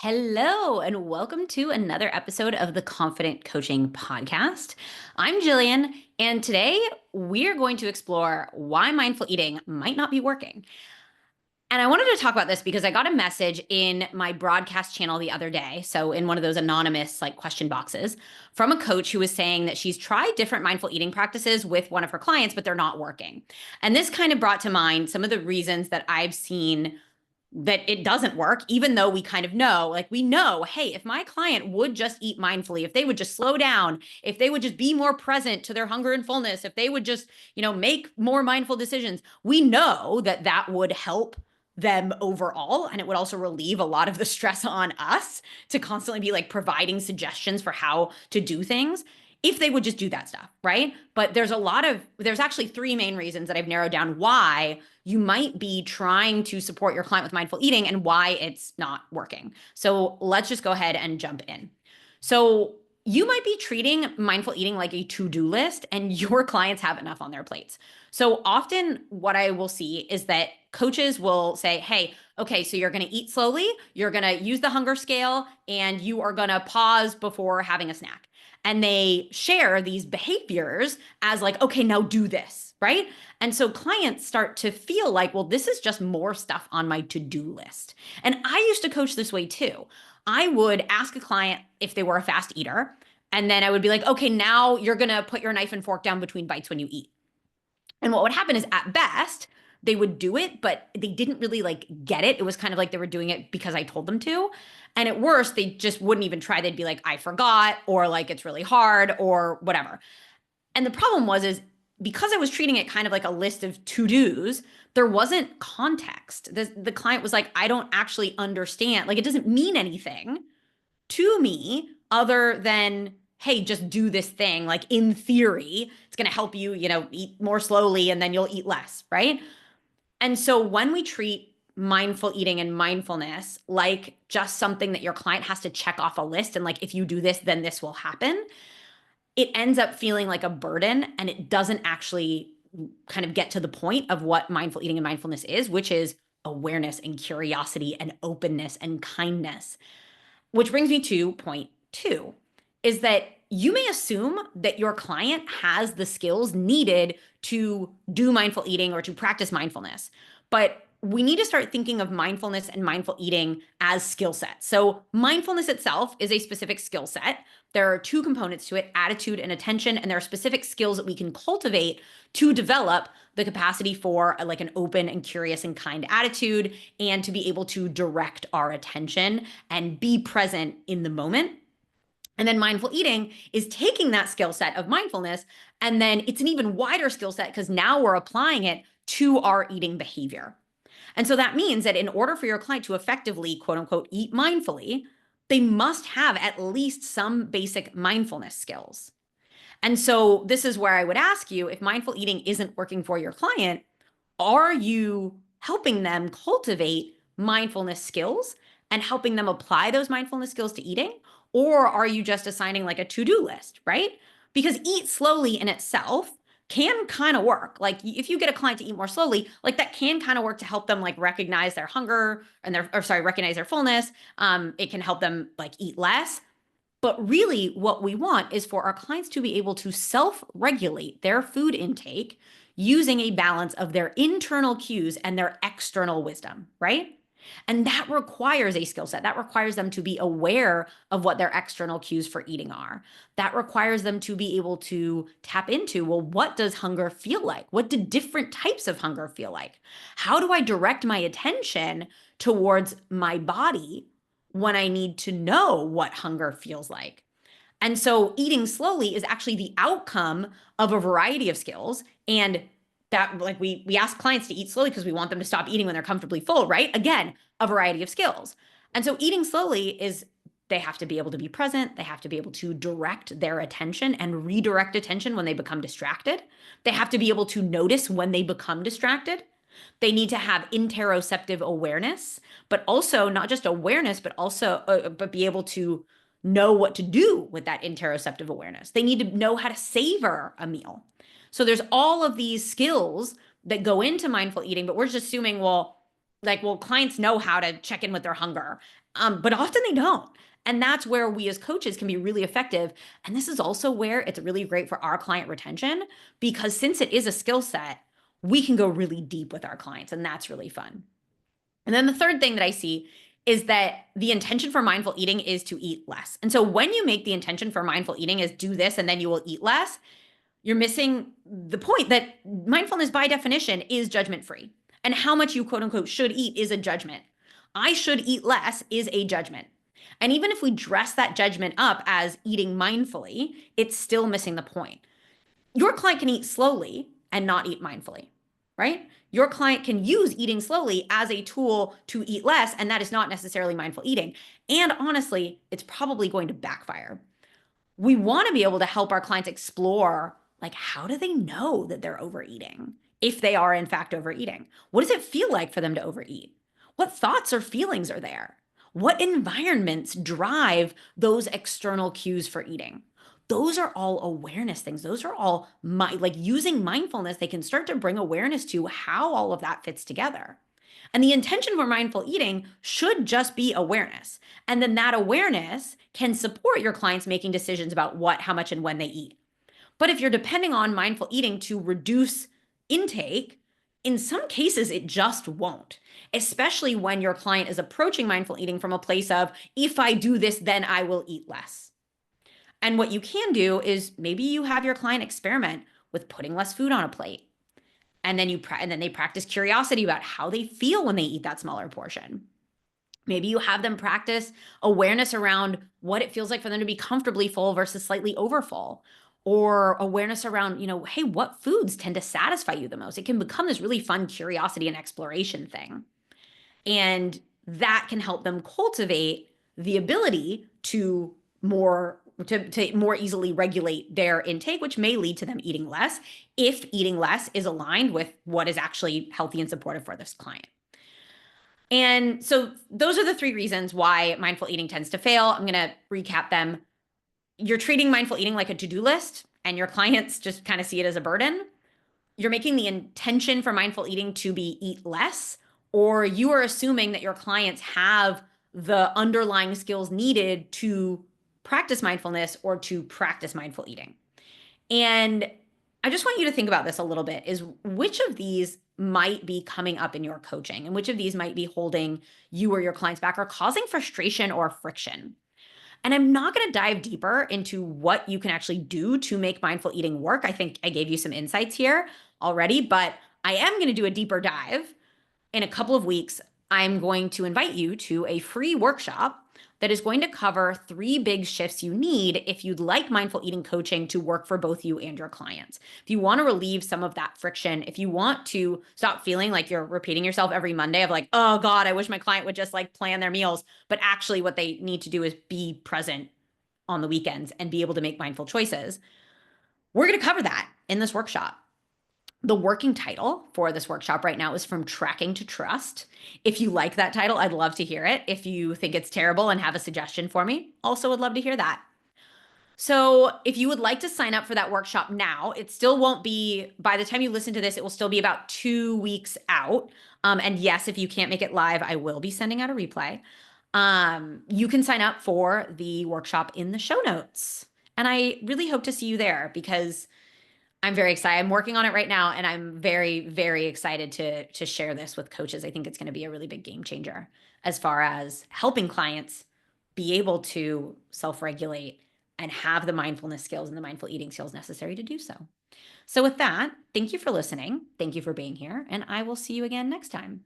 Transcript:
Hello, and welcome to another episode of the Confident Coaching Podcast. I'm Jillian, and today we're going to explore why mindful eating might not be working. And I wanted to talk about this because I got a message in my broadcast channel the other day. So, in one of those anonymous question boxes from a coach who was saying that she's tried different mindful eating practices with one of her clients, but they're not working. And this kind of brought to mind some of the reasons that I've seen that it doesn't work, even though we kind of know, we know, hey, if my client would just eat mindfully, if they would just slow down, if they would just be more present to their hunger and fullness, if they would just, make more mindful decisions, we know that that would help them overall. And it would also relieve a lot of the stress on us to constantly be providing suggestions for how to do things if they would just do that stuff, right? But there's actually three main reasons that I've narrowed down why you might be trying to support your client with mindful eating and why it's not working. So let's just go ahead and jump in. So you might be treating mindful eating like a to-do list and your clients have enough on their plates. So often what I will see is that coaches will say, hey, okay, so you're going to eat slowly, you're going to use the hunger scale, and you are going to pause before having a snack. And they share these behaviors as okay, now do this, right? And so clients start to feel well, this is just more stuff on my to-do list. And I used to coach this way too. I would ask a client if they were a fast eater, and then I would be okay, now you're going to put your knife and fork down between bites when you eat. And what would happen is at best, they would do it, but they didn't really get it. It was kind of they were doing it because I told them to. And at worst, they just wouldn't even try. They'd be I forgot, or it's really hard, or whatever. And the problem is because I was treating it kind of like a list of to-dos, there wasn't context. The client was I don't actually understand. It doesn't mean anything to me other than, hey, just do this thing. In theory, it's going to help you, eat more slowly and then you'll eat less, right? And so when we treat mindful eating and mindfulness like just something that your client has to check off a list and if you do this, then this will happen, it ends up feeling like a burden and it doesn't actually kind of get to the point of what mindful eating and mindfulness is, which is awareness and curiosity and openness and kindness. Which brings me to point two, is that you may assume that your client has the skills needed to do mindful eating or to practice mindfulness. But we need to start thinking of mindfulness and mindful eating as skill sets. So mindfulness itself is a specific skill set. There are two components to it, attitude and attention, and there are specific skills that we can cultivate to develop the capacity for an open and curious and kind attitude and to be able to direct our attention and be present in the moment. And then mindful eating is taking that skill set of mindfulness, and then it's an even wider skill set because now we're applying it to our eating behavior. And so that means that in order for your client to effectively, quote unquote, eat mindfully, they must have at least some basic mindfulness skills. And so this is where I would ask you, if mindful eating isn't working for your client, are you helping them cultivate mindfulness skills and helping them apply those mindfulness skills to eating? Or are you just assigning a to-do list, right? Because eat slowly in itself can kind of work. If you get a client to eat more slowly, that can kind of work to help them recognize their hunger and recognize their fullness. It can help them eat less. But really what we want is for our clients to be able to self-regulate their food intake using a balance of their internal cues and their external wisdom, right? And that requires a skill set. That requires them to be aware of what their external cues for eating are. That requires them to be able to tap into, well, what does hunger feel like? What do different types of hunger feel like? How do I direct my attention towards my body when I need to know what hunger feels like? And so eating slowly is actually the outcome of a variety of skills. And that we ask clients to eat slowly because we want them to stop eating when they're comfortably full, right? Again, a variety of skills. And so eating slowly is they have to be able to be present. They have to be able to direct their attention and redirect attention when they become distracted. They have to be able to notice when they become distracted. They need to have interoceptive awareness, but also not just awareness, but also but be able to know what to do with that interoceptive awareness. They need to know how to savor a meal. So there's all of these skills that go into mindful eating, but we're just assuming, well, Like, well, clients know how to check in with their hunger, but often they don't. And that's where we as coaches can be really effective. And this is also where it's really great for our client retention, because since it is a skill set, we can go really deep with our clients, and that's really fun. And then the third thing that I see is that the intention for mindful eating is to eat less. And so when you make the intention for mindful eating is do this and then you will eat less, you're missing the point that mindfulness by definition is judgment free. And how much you quote unquote should eat is a judgment. I should eat less is a judgment. And even if we dress that judgment up as eating mindfully, it's still missing the point. Your client can eat slowly and not eat mindfully, right? Your client can use eating slowly as a tool to eat less, and that is not necessarily mindful eating. And honestly, it's probably going to backfire. We want to be able to help our clients explore, like, how do they know that they're overeating? If they are in fact overeating, what does it feel like for them to overeat? What thoughts or feelings are there? What environments drive those external cues for eating? Those are all awareness things. Those are all like using mindfulness, they can start to bring awareness to how all of that fits together. And the intention for mindful eating should just be awareness. And then that awareness can support your clients making decisions about what, how much, and when they eat. But if you're depending on mindful eating to reduce intake, in some cases, it just won't, especially when your client is approaching mindful eating from a place of, if I do this, then I will eat less. And what you can do is maybe you have your client experiment with putting less food on a plate. And then they practice curiosity about how they feel when they eat that smaller portion. Maybe you have them practice awareness around what it feels like for them to be comfortably full versus slightly overfull, or awareness around, hey, what foods tend to satisfy you the most? It can become this really fun curiosity and exploration thing. And that can help them cultivate the ability to more easily regulate their intake, which may lead to them eating less if eating less is aligned with what is actually healthy and supportive for this client. And so those are the three reasons why mindful eating tends to fail. I'm going to recap them. You're treating mindful eating like a to-do list, and your clients just kind of see it as a burden. You're making the intention for mindful eating to be eat less, or you are assuming that your clients have the underlying skills needed to practice mindfulness or to practice mindful eating. And I just want you to think about this a little bit, is which of these might be coming up in your coaching, and which of these might be holding you or your clients back or causing frustration or friction. And I'm not going to dive deeper into what you can actually do to make mindful eating work. I think I gave you some insights here already, but I am going to do a deeper dive in a couple of weeks. I'm going to invite you to a free workshop that is going to cover 3 big shifts you need if you'd like mindful eating coaching to work for both you and your clients. If you want to relieve some of that friction, if you want to stop feeling like you're repeating yourself every Monday of like, oh God, I wish my client would just like plan their meals, but actually what they need to do is be present on the weekends and be able to make mindful choices. We're going to cover that in this workshop. The working title for this workshop right now is From Tracking to Trust. If you like that title, I'd love to hear it. If you think it's terrible and have a suggestion for me, also would love to hear that. So if you would like to sign up for that workshop now, it still won't be, by the time you listen to this, it will still be about 2 weeks out. And yes, if you can't make it live, I will be sending out a replay. You can sign up for the workshop in the show notes. And I really hope to see you there, because I'm very excited. I'm working on it right now, and I'm very, very excited to share this with coaches. I think it's going to be a really big game changer as far as helping clients be able to self-regulate and have the mindfulness skills and the mindful eating skills necessary to do so. So with that, thank you for listening. Thank you for being here, and I will see you again next time.